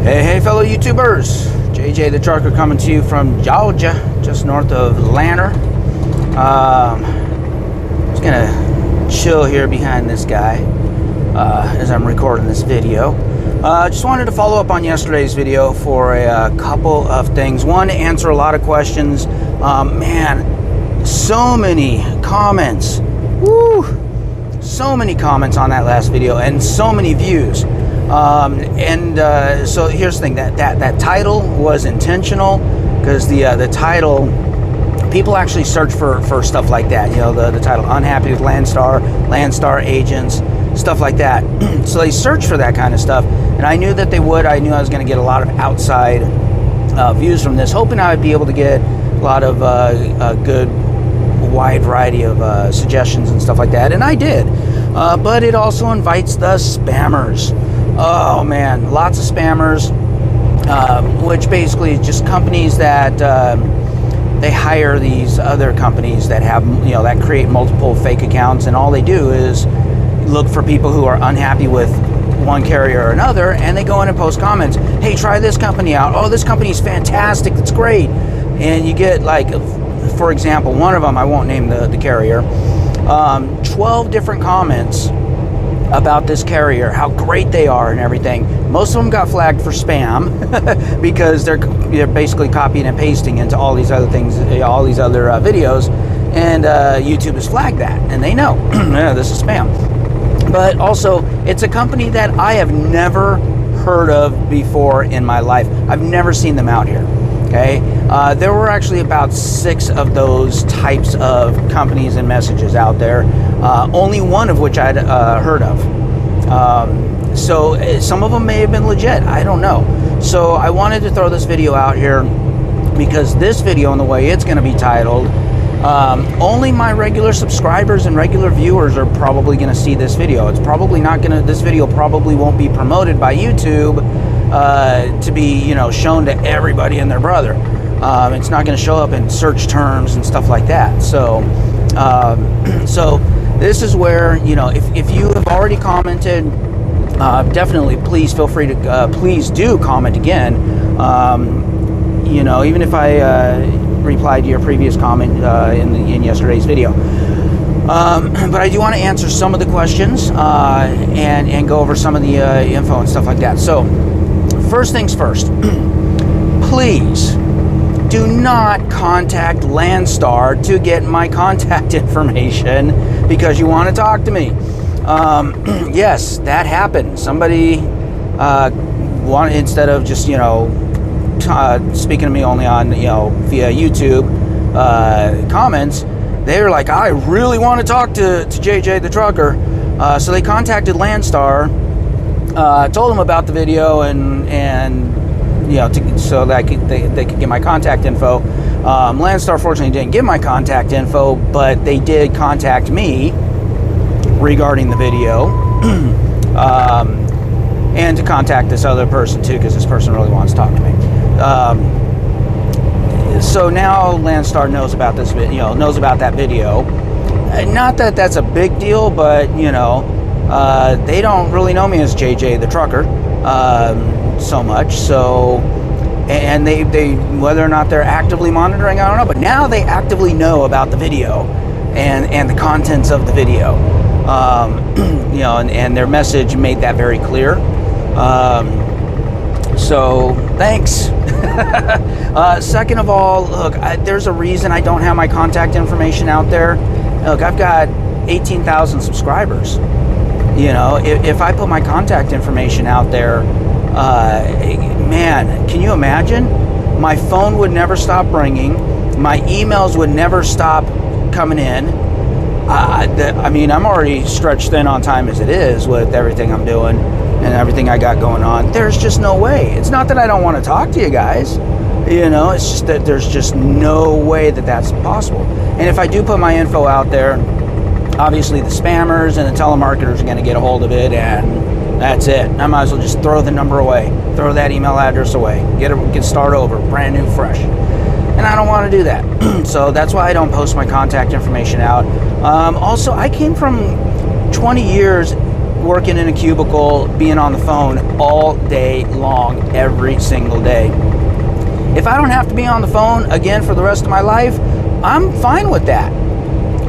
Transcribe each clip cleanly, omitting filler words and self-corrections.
Hey, fellow YouTubers. JJ the Trucker coming to you from Georgia, just north of Atlanta. Just gonna chill here behind this guy as I'm recording this video. Just wanted to follow up on yesterday's video for a couple of things. One, to answer a lot of questions. Man, so many comments. Woo! So many comments on that last video and so many views. So here's the thing, that title was intentional, because the title, people actually search for stuff like that, you know, the title, unhappy with Landstar agents, stuff like that. So they search for that kind of stuff, and I knew that they would. I knew I was going to get a lot of outside views from this, hoping I would be able to get a lot of a good wide variety of suggestions and stuff like that, and I did. But it also invites the spammers. Oh man, lots of spammers, which basically is just companies that they hire these other companies that have, you know, that create multiple fake accounts, and all they do is look for people who are unhappy with one carrier or another, and they go in and post comments. Hey, try this company out. Oh, this company's fantastic. It's great. And you get, like, for example, one of them, I won't name the carrier, 12 different comments about this carrier, how great they are and everything. Most of them got flagged for spam because they're basically copying and pasting into all these other things, all these other videos, and YouTube has flagged that, and they know yeah, this is spam. But also, it's a company that I have never heard of before in my life. I've never seen them out here. Okay, there were actually about 6 of those types of companies and messages out there, only one of which I'd heard of. So some of them may have been legit, I don't know. So I wanted to throw this video out here because this video, and the way it's going to be titled, only my regular subscribers and regular viewers are probably going to see this video. It's probably not going to, this video probably won't be promoted by YouTube to be, you know, shown to everybody and their brother. It's not going to show up in search terms and stuff like that. So, so this is where, you know, if you have already commented, definitely please feel free to, please do comment again. You know, even if I replied to your previous comment in yesterday's video. But I do want to answer some of the questions and go over some of the info and stuff like that. So, first things first, please do not contact Landstar to get my contact information because you want to talk to me. Yes, that happened. Somebody wanted, instead of just, you know, speaking to me only on, you know, via YouTube comments, they were like, I really want to talk to JJ the Trucker. So they contacted Landstar, told them about the video, and you know, so that they could get my contact info. Landstar fortunately didn't give my contact info, but they did contact me regarding the video, and to contact this other person too, because this person really wants to talk to me. So now Landstar knows about this, you know, knows about that video. Not that that's a big deal, but you know, they don't really know me as JJ the Trucker so much. So, and they whether or not they're actively monitoring, I don't know. But now they actively know about the video and the contents of the video. You know, and their message made that very clear. So thanks. Second of all, look, there's a reason I don't have my contact information out there. Look, I've got 18,000 subscribers. You know, if I put my contact information out there, man, can you imagine? My phone would never stop ringing. My emails would never stop coming in. I mean, I'm already stretched thin on time as it is with everything I'm doing and everything I got going on. There's just no way. It's not that I don't want to talk to you guys. You know, it's just that there's just no way that that's possible. And if I do put my info out there, obviously the spammers and the telemarketers are going to get a hold of it, and that's it. I might as well just throw the number away, throw that email address away, start over, brand new, fresh. And I don't want to do that. So that's why I don't post my contact information out. Also, I came from 20 years working in a cubicle, being on the phone all day long, every single day. If I don't have to be on the phone again for the rest of my life, I'm fine with that.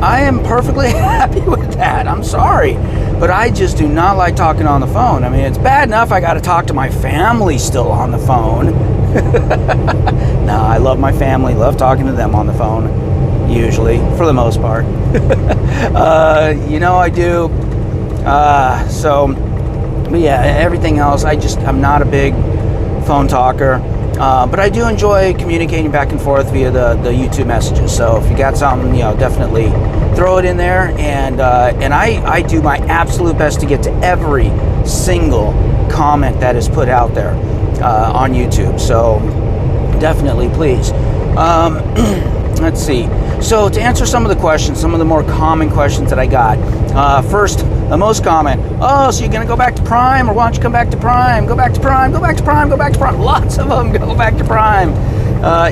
I am perfectly happy with that. I'm sorry, but I just do not like talking on the phone. I mean, it's bad enough I got to talk to my family still on the phone. No, I love my family, love talking to them on the phone, usually, for the most part. I do. But yeah, everything else, I'm not a big phone talker. But I do enjoy communicating back and forth via the YouTube messages. So if you got something, definitely throw it in there. And I do my absolute best to get to every single comment that is put out there on YouTube. So definitely, please. Let's see. So to answer some of the questions, some of the more common questions that I got. First, the most common, so you're going to go back to Prime, or why don't you come back to Prime? Go back to Prime, go back to Prime, go back to Prime. Lots of them go back to Prime.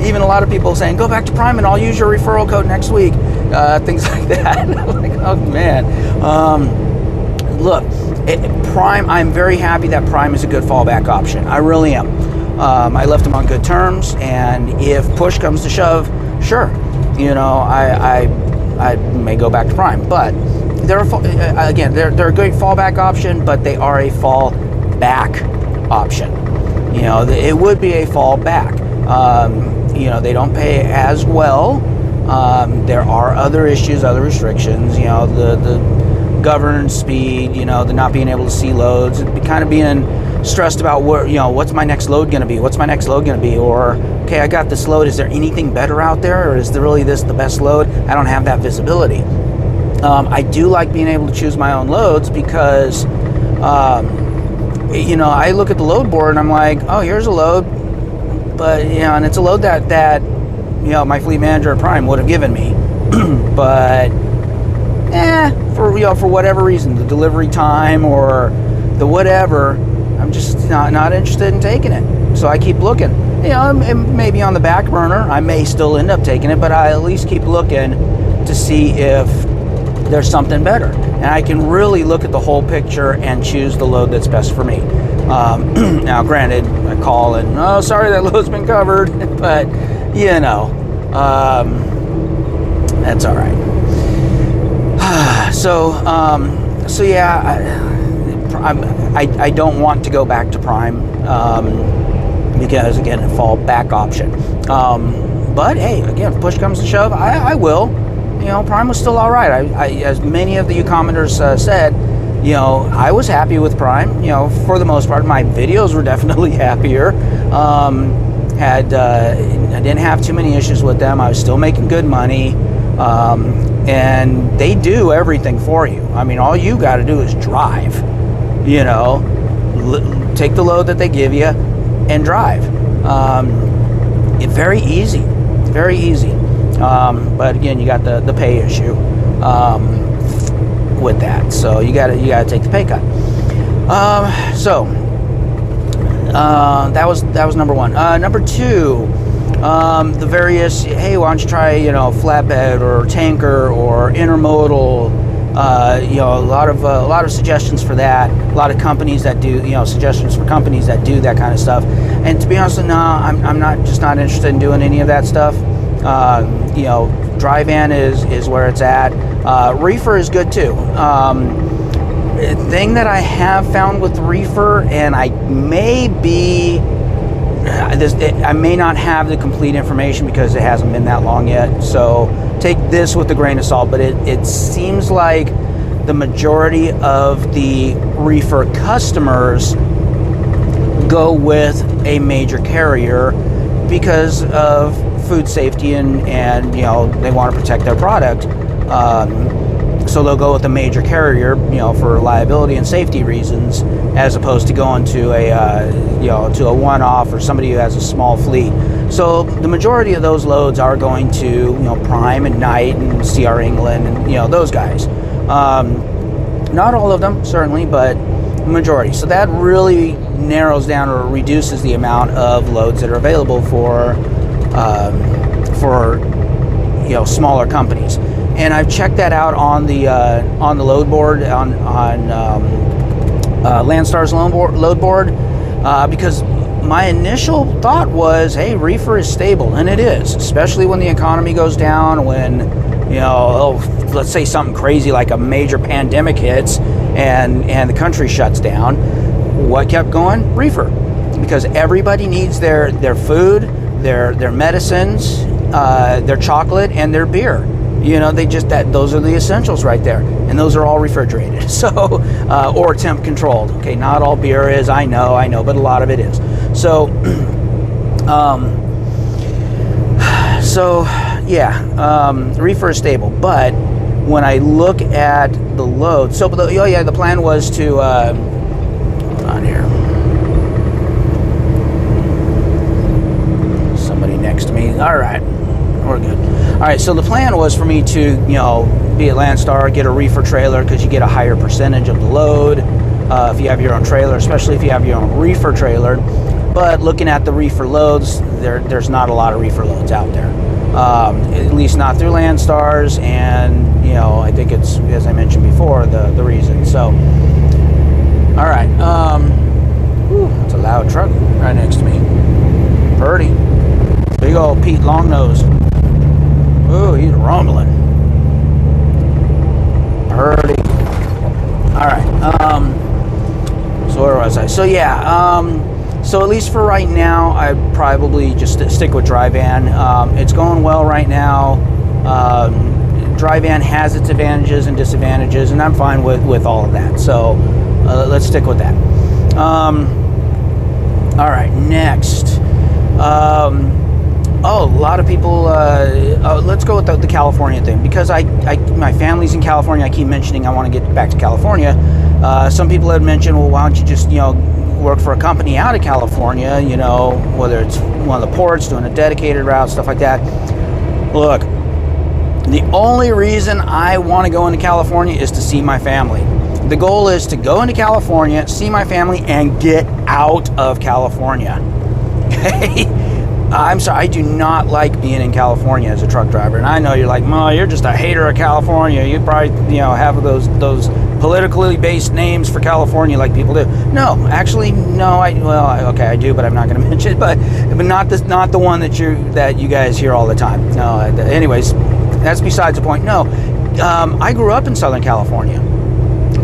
Even a lot of people saying, go back to Prime and I'll use your referral code next week. Things like that. Like, oh man. Look, Prime, I'm very happy that Prime is a good fallback option. I really am. I left them on good terms, and if push comes to shove, sure, I may go back to Prime. But they're a great fallback option, but they are a fallback option. It would be a fallback. They don't pay as well. There are other issues, other restrictions. The governed speed. The not being able to see loads, kind of being stressed about what's my next load going to be? What's my next load going to be? Or okay, I got this load. Is there anything better out there, or is really this the best load? I don't have that visibility. I do like being able to choose my own loads because, I look at the load board and I'm like, oh, here's a load, but and it's a load that my fleet manager at Prime would have given me, but for whatever reason, the delivery time or the whatever, I'm just not interested in taking it. So I keep looking. It may be on the back burner. I may still end up taking it, but I at least keep looking to see if there's something better. And I can really look at the whole picture and choose the load that's best for me. Now, granted, I call and, oh, sorry, that load's been covered. But, that's all right. So yeah, I don't want to go back to Prime because, again, a fallback option. But, hey, again, if push comes to shove, I will. Prime was still all right. As many of you commenters said, I was happy with Prime. For the most part, my videos were definitely happier. I didn't have too many issues with them. I was still making good money. And they do everything for you. I mean, all you got to do is drive. Take the load that they give you and drive. It's very easy. Very easy. But again, you got the pay issue with that, so you got to take the pay cut. That was number one. Number two, the various. Hey, why don't you try flatbed or tanker or intermodal? A lot of suggestions for that. A lot of companies that do suggestions for companies that do that kind of stuff. And to be honest, no, I'm not interested in doing any of that stuff. Dry van is where it's at. Reefer is good too. Thing that I have found with reefer, and I may not have the complete information because it hasn't been that long yet. So take this with a grain of salt. But it seems like the majority of the reefer customers go with a major carrier because of food safety and they want to protect their product, so they'll go with a major carrier for liability and safety reasons, as opposed to going to a one-off or somebody who has a small fleet. So the majority of those loads are going to Prime and Knight and CR England and those guys. Not all of them certainly, but the majority. So that really narrows down or reduces the amount of loads that are available for smaller companies. And I've checked that out on the load board on Landstar's load board, because my initial thought was, hey, reefer is stable, and it is, especially when the economy goes down, when, let's say something crazy like a major pandemic hits and the country shuts down. What kept going? Reefer, because everybody needs their food, their medicines, their chocolate, and their beer. Those are the essentials right there, and those are all refrigerated, so or temp controlled. Okay, not all beer is, I know, but a lot of it is. So, reefer is stable. But when I look at the load, the plan was to hold on here. Somebody next to me. All right. We're good. All right, so the plan was for me to, be at Landstar, get a reefer trailer, because you get a higher percentage of the load if you have your own trailer, especially if you have your own reefer trailer. But looking at the reefer loads, there's not a lot of reefer loads out there, at least not through Landstar's, and I think it's, as I mentioned before, the reason. So, all right, that's a loud truck right next to me. Purdy, big old Pete Longnose. Ooh, he's rumbling. Purdy. All right. So where was I? So so at least for right now, I'd probably just stick with dry van. It's going well right now. Dry van has its advantages and disadvantages, and I'm fine with all of that. So let's stick with that. All right, next. A lot of people, let's go with the California thing, because my family's in California. I keep mentioning I want to get back to California. Some people had mentioned, well, why don't you just, work for a company out of California, whether it's one of the ports, doing a dedicated route, stuff like that. Look, the only reason I want to go into California is to see my family. The goal is to go into California, see my family, and get out of California. Okay? I'm sorry, I do not like being in California as a truck driver. And I know you're like, Mo, you're just a hater of California. You probably, have those politically based names for California like people do. No, actually, no. I do, but I'm not going to mention it. But not the one that you guys hear all the time. No. Anyways, that's besides the point. No, I grew up in Southern California.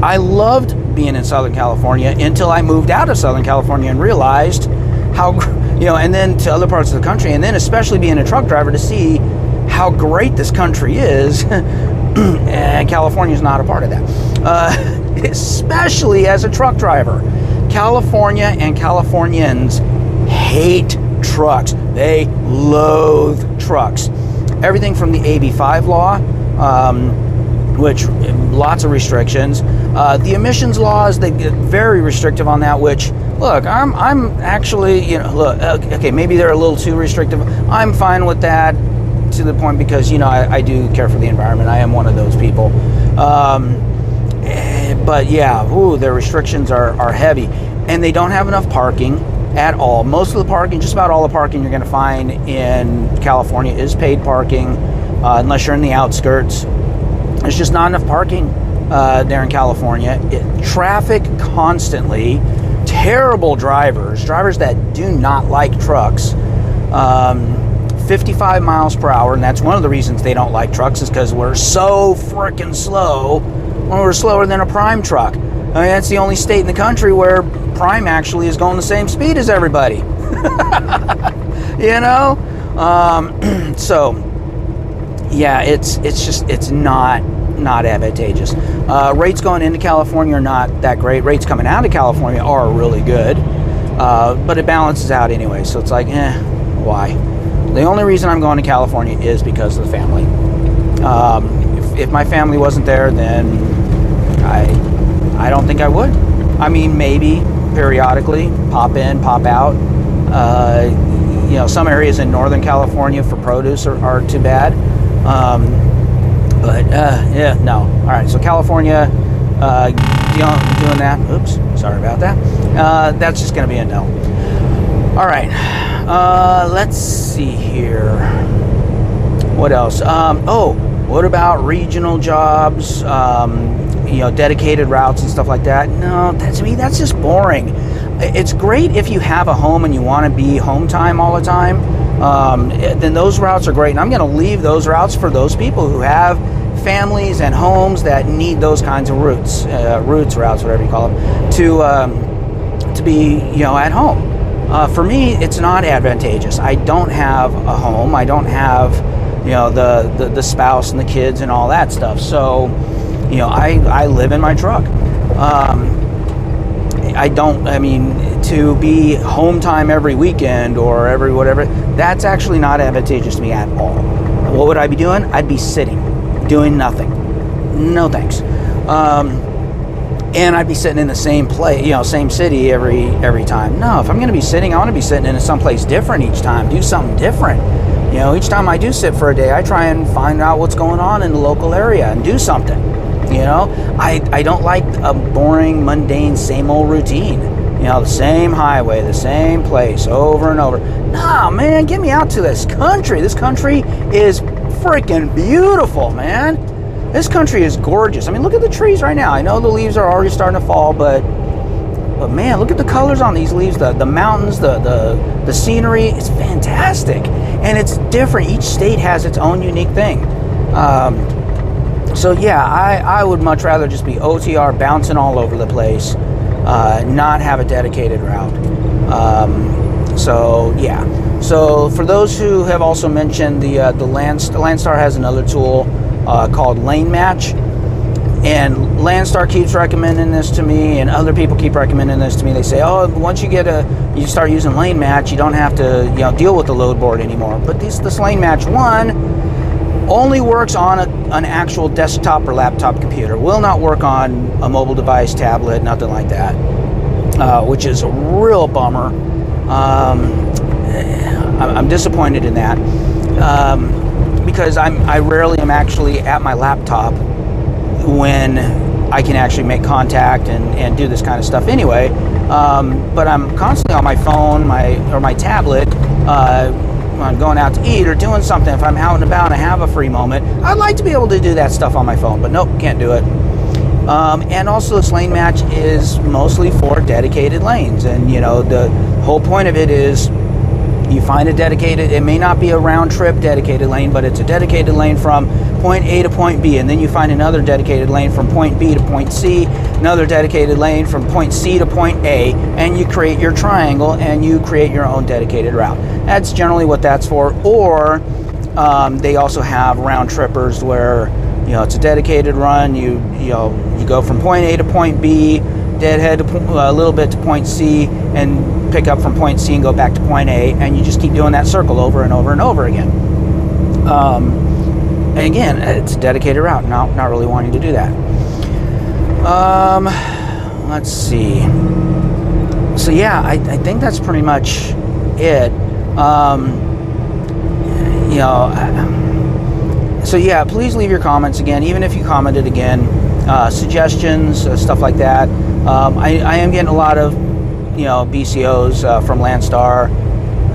I loved being in Southern California until I moved out of Southern California and realized how, and then to other parts of the country, and then especially being a truck driver, to see how great this country is. And California's not a part of that, especially as a truck driver. California and Californians hate trucks. They loathe trucks. Everything from the AB5 law, which lots of restrictions. The emissions laws, they get very restrictive on that, which, look, I'm actually, okay, maybe they're a little too restrictive. I'm fine with that to the point because, I do care for the environment. I am one of those people. But yeah, their restrictions are heavy, and they don't have enough parking at all. Most of the parking, just about all the parking you're going to find in California is paid parking, unless you're in the outskirts. There's just not enough parking there in California. Traffic constantly, terrible drivers that do not like trucks, 55 miles per hour, and that's one of the reasons they don't like trucks, is because we're so freaking slow. Well, we're slower than a Prime truck. I mean, that's the only state in the country where Prime actually is going the same speed as everybody. So yeah, it's not advantageous. Rates going into California are not that great. Rates coming out of California are really good, but it balances out anyway. So it's like, why? The only reason I'm going to California is because of the family. If my family wasn't there, then I don't think I would. I mean, maybe periodically, pop in, pop out. Some areas in Northern California for produce are too bad. No. All right, so California, doing that. Oops, sorry about that. That's just going to be a no. All right, let's see here. What else? What about regional jobs? dedicated routes and stuff like that. No, to me, that's just boring. It's great if you have a home and you want to be home time all the time. Then those routes are great. And I'm going to leave those routes for those people who have families and homes that need those kinds of routes, whatever you call them, to be, at home. For me, it's not advantageous. I don't have a home. I don't have, the spouse and the kids and all that stuff. So, I live in my truck. To be home time every weekend or every whatever, that's actually not advantageous to me at all. What would I be doing? I'd be sitting, doing nothing. No thanks. And I'd be sitting in the same place, same city every time. No, if I'm going to be sitting, I want to be sitting in someplace different each time. Do something different. Each time I do sit for a day, I try and find out what's going on in the local area and do something. I don't like a boring, mundane, same old routine. The same highway, the same place over and over. Nah, man, get me out to this country. This country is freaking beautiful, man. This country is gorgeous. I mean, look at the trees right now. I know the leaves are already starting to fall, but man, look at the colors on these leaves. The mountains, the scenery. It's fantastic, and it's different. Each state has its own unique thing. So yeah, I would much rather just be OTR, bouncing all over the place, not have a dedicated route. So yeah. So for those who have also mentioned the Landstar has another tool called Lane Match, and Landstar keeps recommending this to me, and other people keep recommending this to me. They say, oh, once you start using Lane Match, you don't have to deal with the load board anymore. But this Lane Match 1 only works on an actual desktop or laptop computer. Will not work on a mobile device, tablet, nothing like that, which is a real bummer. I'm disappointed in that because I rarely am actually at my laptop when I can actually make contact and do this kind of stuff anyway. But I'm constantly on my phone, or my tablet. When I'm going out to eat or doing something, if I'm out and about and I have a free moment, I'd like to be able to do that stuff on my phone, but nope, can't do it. And also this Lane Match is mostly for dedicated lanes, and the whole point of it is you find a dedicated, it may not be a round trip dedicated lane, but it's a dedicated lane from point A to point B, and then you find another dedicated lane from point B to point C, another dedicated lane from point C to point A, and you create your triangle and you create your own dedicated route. That's generally what that's for. Or they also have round trippers where it's a dedicated run. You go from point A to point B, deadhead a little bit to point C, and pick up from point C and go back to point A, and you just keep doing that circle over and over and over again. And again, it's a dedicated route. Not really wanting to do that. Let's see. So yeah, I think that's pretty much it. So yeah, please leave your comments again, even if you commented again, suggestions, stuff like that. I am getting a lot of BCOs from Landstar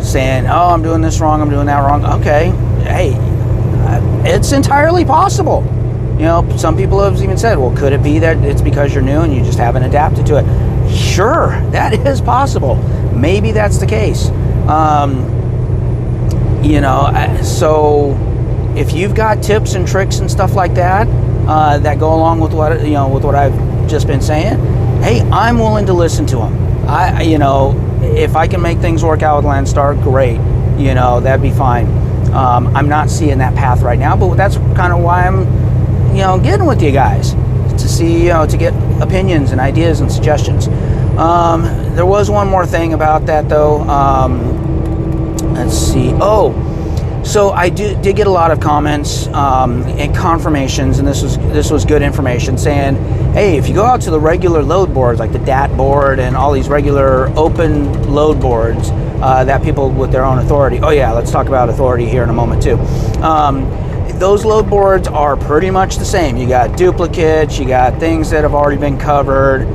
saying, oh, I'm doing this wrong, I'm doing that wrong. Okay, hey, it's entirely possible. Some people have even said, well, could it be that it's because you're new and you just haven't adapted to it? Sure, that is possible. Maybe that's the case. So if you've got tips and tricks and stuff like that that go along with what I've just been saying, hey, I'm willing to listen to them. If I can make things work out with Landstar, great. That'd be fine. I'm not seeing that path right now, but that's kind of why I'm, getting with you guys to see, to get opinions and ideas and suggestions. There was one more thing about that though. Let's see. Oh, so I did get a lot of comments and confirmations, and this was good information, saying, hey, if you go out to the regular load boards like the DAT board and all these regular open load boards that people with their own authority. Oh yeah, let's talk about authority here in a moment too. Those load boards are pretty much the same. You got duplicates, you got things that have already been covered.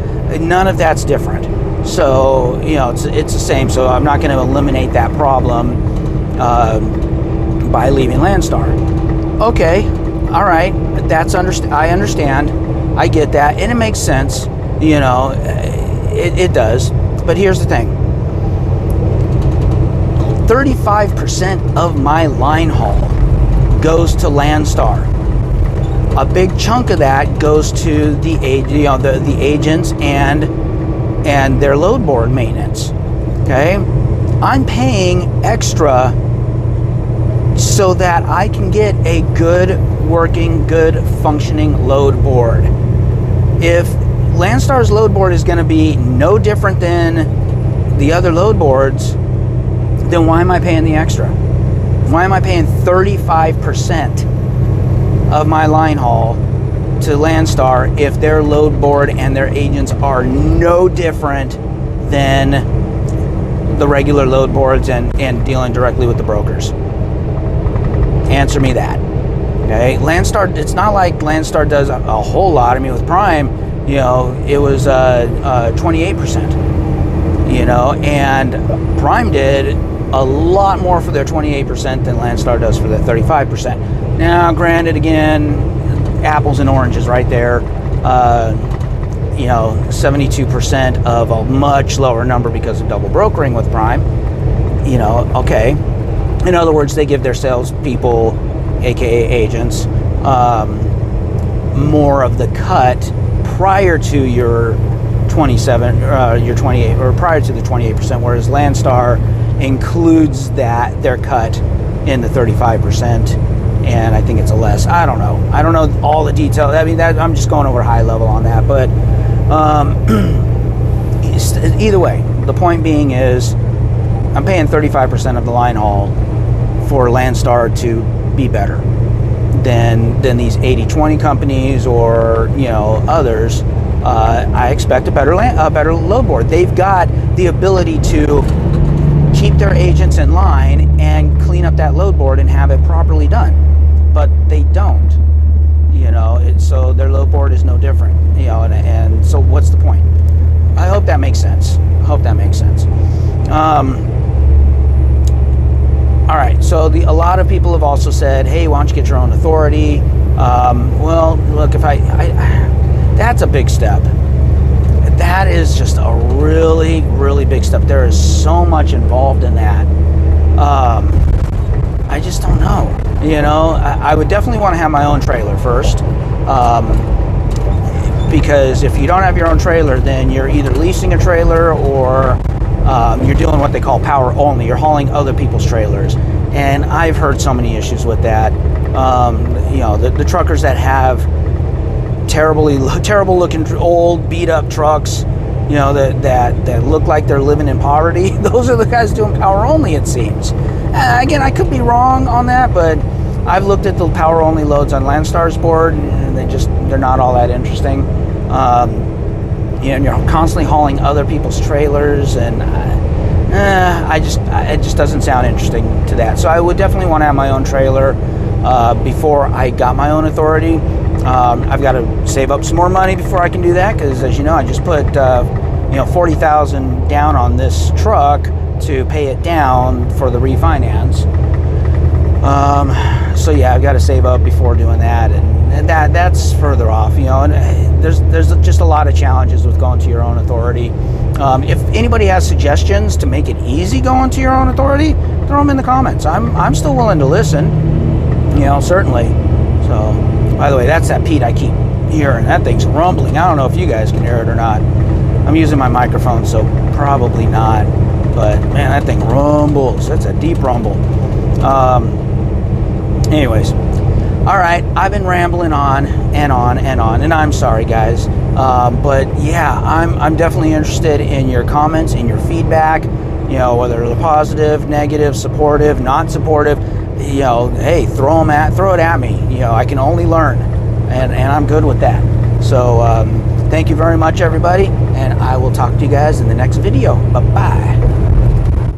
None of that's different. So it's the same. So I'm not going to eliminate that problem by leaving Landstar. Okay, all right, I understand. I get that, and it makes sense. You know, it does. But here's the thing. 35% of my line haul goes to Landstar. A big chunk of that goes to the agents and their load board maintenance. Okay, I'm paying extra so that I can get a good working, good functioning load board. If Landstar's load board is going to be no different than the other load boards, then why am I paying the extra? Why am I paying 35% of my line haul to Landstar if their load board and their agents are no different than the regular load boards and dealing directly with the brokers? Answer me that. Okay, Landstar, it's not like Landstar does a whole lot. I mean, with Prime, you know, it was 28%, you know, and Prime did a lot more for their 28% than Landstar does for their 35%. Now, granted, again, apples and oranges right there. You know, 72% of a much lower number because of double brokering with Prime. You know, okay. In other words, they give their salespeople, aka agents, more of the cut prior to your 27, your 28, or prior to the 28%, whereas Landstar includes that their cut in the 35%, and I think it's a less. I don't know all the details. I mean, I'm just going over high level on that, but either way, the point being is I'm paying 35% of the line haul for Landstar to be better than these 80/20 companies or, you know, others. I expect a better load board. They've got the ability to keep their agents in line and clean up that load board and have it properly done, but they don't. You know, so their load board is no different. You know, and so what's the point? I hope that makes sense. All right, so a lot of people have also said, hey, why don't you get your own authority? Well, look, that's a big step. That is just a really, really big step. There is so much involved in that. I just don't know. You know, I would definitely want to have my own trailer first. Because if you don't have your own trailer, then you're either leasing a trailer or you're doing what they call power only. You're hauling other people's trailers. And I've heard so many issues with that. You know, the truckers that have terrible looking old beat up trucks, you know, that look like they're living in poverty. Those are the guys doing power only, it seems. Again, I could be wrong on that, but I've looked at the power only loads on Landstar's board, and they're not all that interesting. You know, you're constantly hauling other people's trailers, and it just doesn't sound interesting to that. So I would definitely want to have my own trailer before I got my own authority. I've got to save up some more money before I can do that, because as you know, I just put you know, $40,000 down on this truck to pay it down for the refinance. So yeah, I've got to save up before doing that, and that's further off, you know. And there's just a lot of challenges with going to your own authority. If anybody has suggestions to make it easy going to your own authority, throw them in the comments. I'm still willing to listen, you know, certainly. So, by the way, that's that Pete I keep hearing. That thing's rumbling. I don't know if you guys can hear it or not. I'm using my microphone, so probably not. But man, that thing rumbles. That's a deep rumble. Anyways, all right, I've been rambling on, and I'm sorry, guys. But yeah, I'm definitely interested in your comments, in your feedback. You know, whether they're positive, negative, supportive, not supportive. You know, hey, throw it at me. You know, I can only learn, and I'm good with that. So thank you very much, everybody, and I will talk to you guys in the next video. Bye-bye.